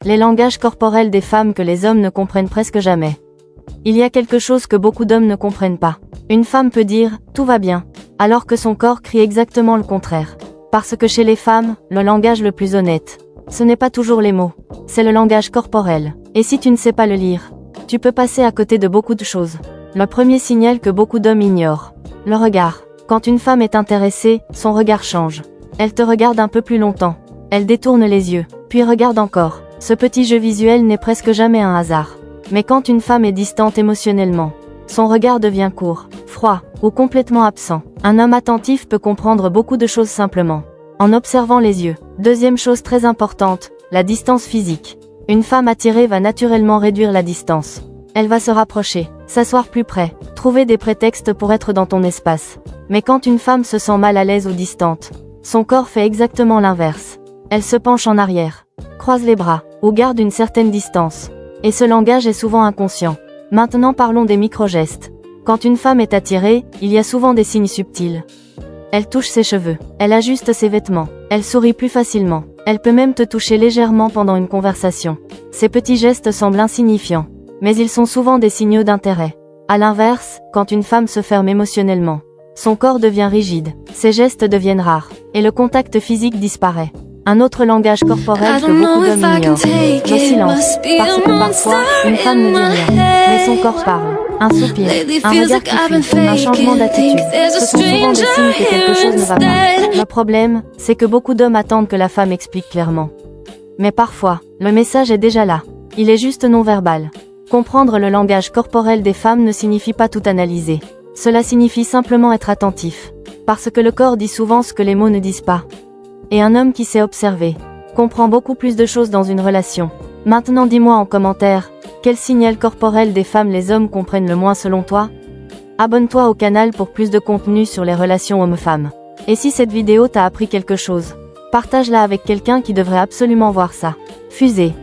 Les langages corporels des femmes que les hommes ne comprennent presque jamais. Il y a quelque chose que beaucoup d'hommes ne comprennent pas. Une femme peut dire « tout va bien », alors que son corps crie exactement le contraire. Parce que chez les femmes, le langage le plus honnête, ce n'est pas toujours les mots, c'est le langage corporel. Et si tu ne sais pas le lire, tu peux passer à côté de beaucoup de choses. Le premier signal que beaucoup d'hommes ignorent, le regard. Quand une femme est intéressée, son regard change. Elle te regarde un peu plus longtemps. Elle détourne les yeux, puis regarde encore. Ce petit jeu visuel n'est presque jamais un hasard. Mais quand une femme est distante émotionnellement, son regard devient court, froid, ou complètement absent. Un homme attentif peut comprendre beaucoup de choses simplement en observant les yeux. Deuxième chose très importante, la distance physique. Une femme attirée va naturellement réduire la distance. Elle va se rapprocher, s'asseoir plus près, trouver des prétextes pour être dans ton espace. Mais quand une femme se sent mal à l'aise ou distante, son corps fait exactement l'inverse. Elle se penche en arrière, croise les bras, ou garde une certaine distance. Et ce langage est souvent inconscient. Maintenant parlons des micro-gestes. Quand une femme est attirée, il y a souvent des signes subtils. Elle touche ses cheveux, elle ajuste ses vêtements, elle sourit plus facilement, elle peut même te toucher légèrement pendant une conversation. Ces petits gestes semblent insignifiants, mais ils sont souvent des signaux d'intérêt. À l'inverse, quand une femme se ferme émotionnellement, son corps devient rigide, ses gestes deviennent rares, et le contact physique disparaît. Un autre langage corporel que beaucoup d'hommes ignorent, le silence, parce que parfois, une femme ne dit rien, mais son corps parle. Un soupir, un regard qui fuit, un changement d'attitude, ce sont souvent des signes que quelque chose ne va pas. Le problème, c'est que beaucoup d'hommes attendent que la femme explique clairement. Mais parfois, le message est déjà là. Il est juste non-verbal. Comprendre le langage corporel des femmes ne signifie pas tout analyser. Cela signifie simplement être attentif. Parce que le corps dit souvent ce que les mots ne disent pas. Et un homme qui sait observer comprend beaucoup plus de choses dans une relation. Maintenant dis-moi en commentaire, quel signal corporel des femmes les hommes comprennent le moins selon toi? Abonne-toi au canal pour plus de contenu sur les relations hommes-femmes. Et si cette vidéo t'a appris quelque chose, partage-la avec quelqu'un qui devrait absolument voir ça. Fusée.